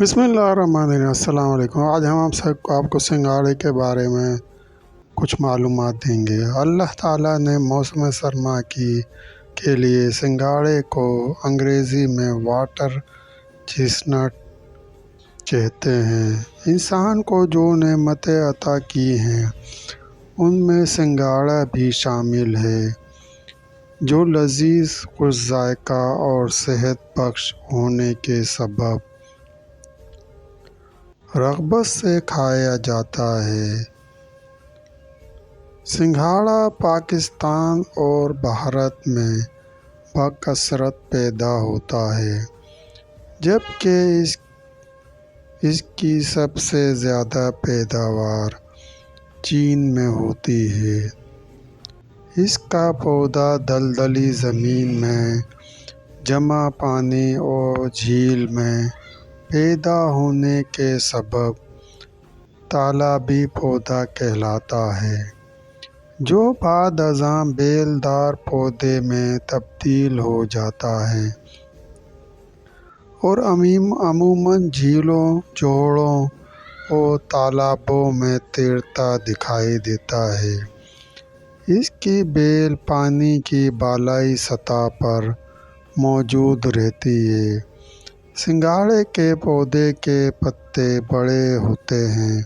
بسم اللہ الرحمن الرحیم۔ السلام علیکم۔ آج ہم آپ کو سنگھاڑے کے بارے میں کچھ معلومات دیں گے۔ اللہ تعالیٰ نے موسم سرما کے لیے سنگھاڑے کو انگریزی میں واٹر چیسنٹ کہتے ہیں۔ انسان کو جو نعمتیں عطا کی ہیں ان میں سنگھاڑا بھی شامل ہے، جو لذیذ، خوش ذائقہ اور صحت بخش ہونے کے سبب رغبت سے کھایا جاتا ہے۔ سنگھاڑا پاکستان اور بھارت میں بکثرت پیدا ہوتا ہے، جبکہ اس کی سب سے زیادہ پیداوار چین میں ہوتی ہے۔ اس کا پودا دلدلی زمین میں جمع پانی اور جھیل میں پیدا ہونے کے سبب تالابی پودا کہلاتا ہے، جو بعد ازاں بیل دار پودے میں تبدیل ہو جاتا ہے اور عموماً جھیلوں، جوڑوں اور تالابوں میں تیرتا دکھائی دیتا ہے۔ اس کی بیل پانی کی بالائی سطح پر موجود رہتی ہے۔ سنگھاڑے کے پودے کے پتے بڑے ہوتے ہیں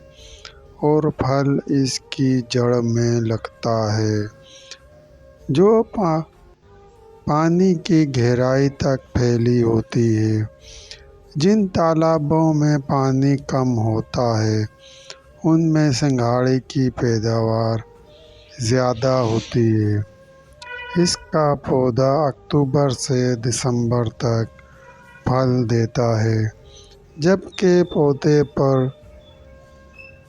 اور پھل اس کی جڑ میں لگتا ہے، جو پانی کی گہرائی تک پھیلی ہوتی ہے۔ جن تالابوں میں پانی کم ہوتا ہے ان میں سنگھاڑے کی پیداوار زیادہ ہوتی ہے۔ اس کا پودا اکتوبر سے دسمبر تک پھل دیتا ہے، جبکہ پودے پر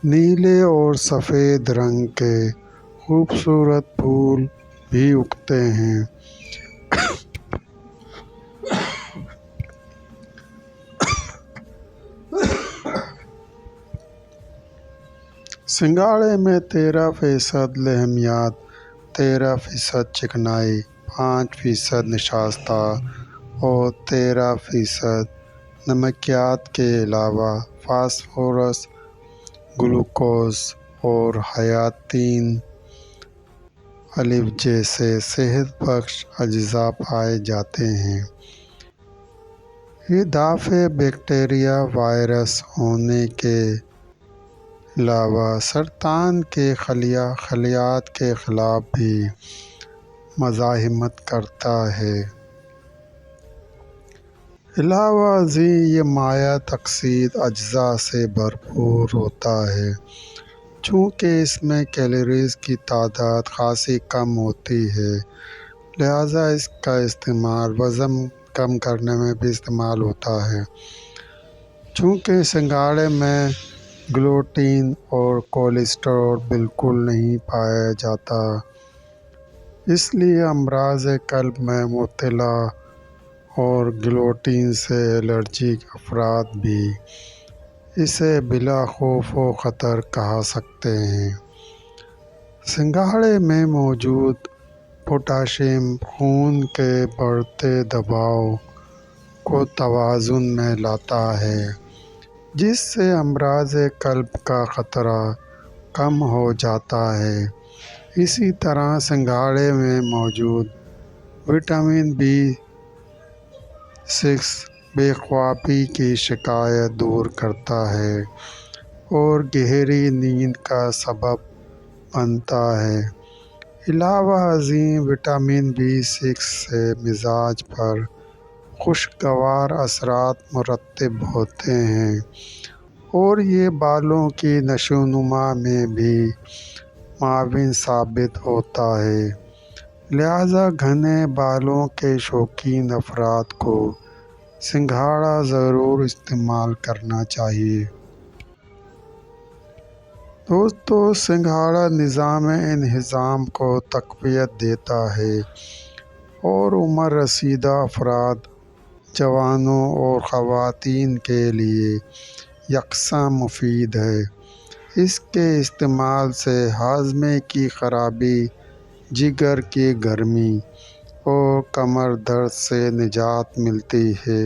نیلے اور سفید رنگ کے خوبصورت پھول بھی اگتے ہیں۔ سنگھاڑے میں 13% لحمیات، 13% چکنائی، 5% نشاستہ اور 13% نمکیات کے علاوہ فاسفورس، گلوکوز اور حیاتین الف جیسے صحت بخش اجزاء پائے جاتے ہیں۔ یہ دافع بیکٹیریا، وائرس ہونے کے علاوہ سرطان کے خلیات کے خلاف بھی مزاحمت کرتا ہے۔ علاوہ ازیں یہ مائع تقسید اجزاء سے بھرپور ہوتا ہے۔ چونکہ اس میں کیلوریز کی تعداد خاصی کم ہوتی ہے، لہٰذا اس کا استعمال وزن کم کرنے میں بھی استعمال ہوتا ہے۔ چونکہ سنگھاڑے میں گلوٹین اور کولیسٹرول بالکل نہیں پایا جاتا، اس لیے امراض قلب میں مبتلا اور گلوٹین سے الرجک افراد بھی اسے بلا خوف و خطر کھا سکتے ہیں۔ سنگھاڑے میں موجود پوٹاشیم خون کے بڑھتے دباؤ کو توازن میں لاتا ہے، جس سے امراض قلب کا خطرہ کم ہو جاتا ہے۔ اسی طرح سنگھاڑے میں موجود وٹامن B6 بے خوابی کی شکایت دور کرتا ہے اور گہری نیند کا سبب بنتا ہے۔ علاوہ ازیں وٹامن B6 سے مزاج پر خوشگوار اثرات مرتب ہوتے ہیں اور یہ بالوں کی نشو و نما میں بھی معاون ثابت ہوتا ہے۔ لہٰذا گھنے بالوں کے شوقین افراد کو سنگھاڑا ضرور استعمال کرنا چاہیے۔ دوستو، سنگھاڑا نظام انہضام کو تقویت دیتا ہے اور عمر رسیدہ افراد، جوانوں اور خواتین کے لیے یکساں مفید ہے۔ اس کے استعمال سے ہاضمے کی خرابی، جگر کی گرمی اور کمر درد سے نجات ملتی ہے۔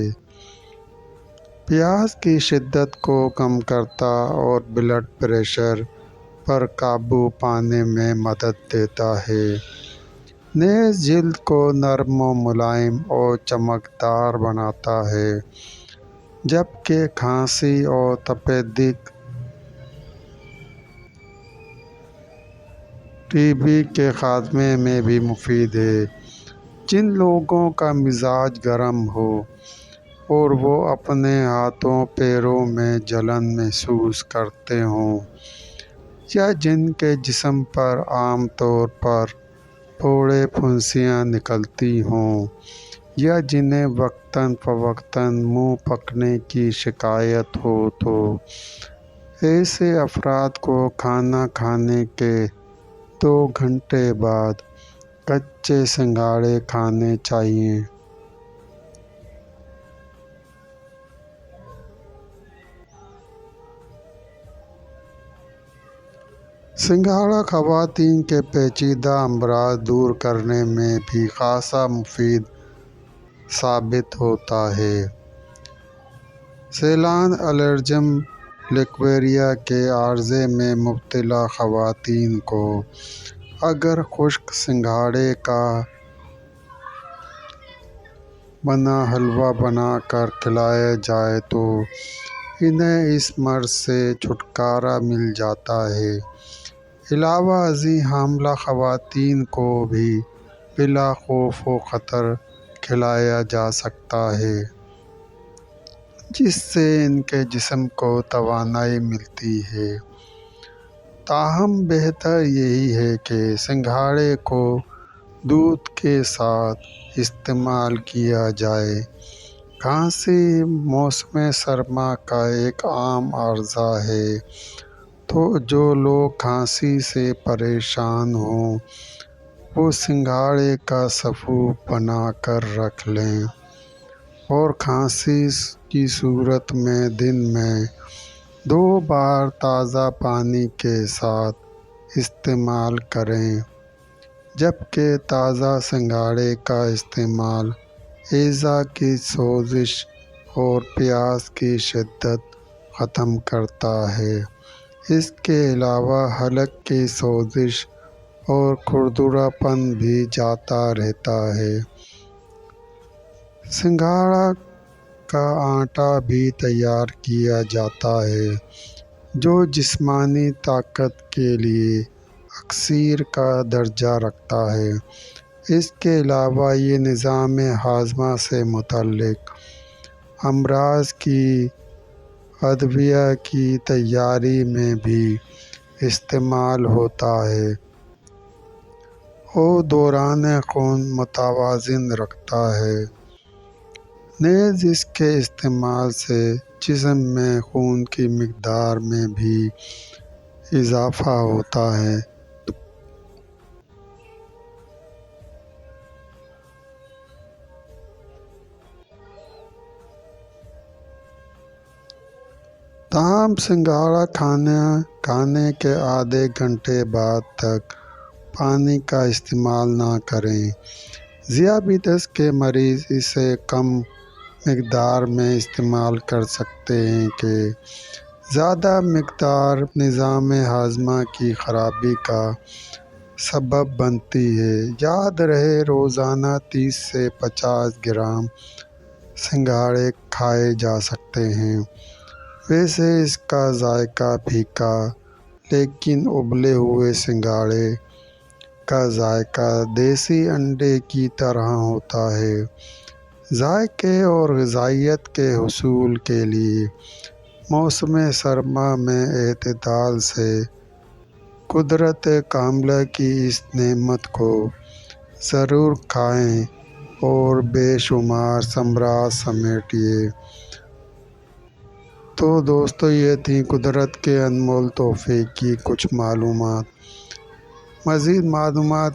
پیاس کی شدت کو کم کرتا اور بلڈ پریشر پر قابو پانے میں مدد دیتا ہے۔ نیز جلد کو نرم و ملائم اور چمکدار بناتا ہے، جبکہ کھانسی اور تپیدق ٹی بی کے خاتمے میں بھی مفید ہے۔ جن لوگوں کا مزاج گرم ہو اور وہ اپنے ہاتھوں پیروں میں جلن محسوس کرتے ہوں، یا جن کے جسم پر عام طور پر پھوڑے پھنسیاں نکلتی ہوں، یا جنہیں وقتاً فوقتاً منہ پکنے کی شکایت ہو، تو ایسے افراد کو کھانا کھانے کے 2 گھنٹے بعد کچے سنگھاڑے کھانے چاہئیں۔ سنگھاڑا خواتین کے پیچیدہ امراض دور کرنے میں بھی خاصا مفید ثابت ہوتا ہے۔ سیلان الرجم لیکویریا کے عارضے میں مبتلا خواتین کو اگر خشک سنگھاڑے کا بنا حلوہ بنا کر کھلایا جائے تو انہیں اس مرض سے چھٹکارا مل جاتا ہے۔ علاوہ ازیں حاملہ خواتین کو بھی بلا خوف و خطر کھلایا جا سکتا ہے، جس سے ان کے جسم کو توانائی ملتی ہے۔ تاہم بہتر یہی ہے کہ سنگھاڑے کو دودھ کے ساتھ استعمال کیا جائے۔ کھانسی موسم سرما کا ایک عام عارضہ ہے، تو جو لوگ کھانسی سے پریشان ہوں وہ سنگھاڑے کا سفوف بنا کر رکھ لیں اور کھانسی کی صورت میں دن میں 2 بار تازہ پانی کے ساتھ استعمال کریں، جبکہ تازہ سنگھاڑے کا استعمال اعضاء کی سوزش اور پیاس کی شدت ختم کرتا ہے۔ اس کے علاوہ حلق کی سوزش اور کھردرا پن بھی جاتا رہتا ہے۔ سنگھاڑا کا آٹا بھی تیار کیا جاتا ہے، جو جسمانی طاقت کے لیے اکسیر کا درجہ رکھتا ہے۔ اس کے علاوہ یہ نظام ہاضمہ سے متعلق امراض کی ادویہ کی تیاری میں بھی استعمال ہوتا ہے اور دوران خون متوازن رکھتا ہے۔ نیز اس کے استعمال سے جسم میں خون کی مقدار میں بھی اضافہ ہوتا ہے۔ تاہم سنگھاڑا کھانے کے آدھے گھنٹے بعد تک پانی کا استعمال نہ کریں۔ ذیابیطس کے مریض اسے کم مقدار میں استعمال کر سکتے ہیں کہ زیادہ مقدار نظام ہاضمہ کی خرابی کا سبب بنتی ہے۔ یاد رہے روزانہ 30 سے 50 گرام سنگھاڑے کھائے جا سکتے ہیں۔ ویسے اس کا ذائقہ پھیکا، لیکن ابلے ہوئے سنگھاڑے کا ذائقہ دیسی انڈے کی طرح ہوتا ہے۔ ذائقے اور غذائیت کے حصول کے لیے موسم سرما میں اعتدال سے قدرت کاملہ کی اس نعمت کو ضرور کھائیں اور بے شمار ثمرات سمیٹیں۔ تو دوستو، یہ تھیں قدرت کے انمول تحفے کی کچھ معلومات۔ مزید معلومات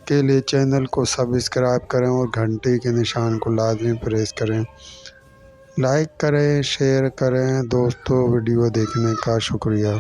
کے لیے چینل کو سبسکرائب کریں اور گھنٹی کے نشان کو لازمی پریس کریں۔ لائک کریں، شیئر کریں۔ دوستو، ویڈیو دیکھنے کا شکریہ۔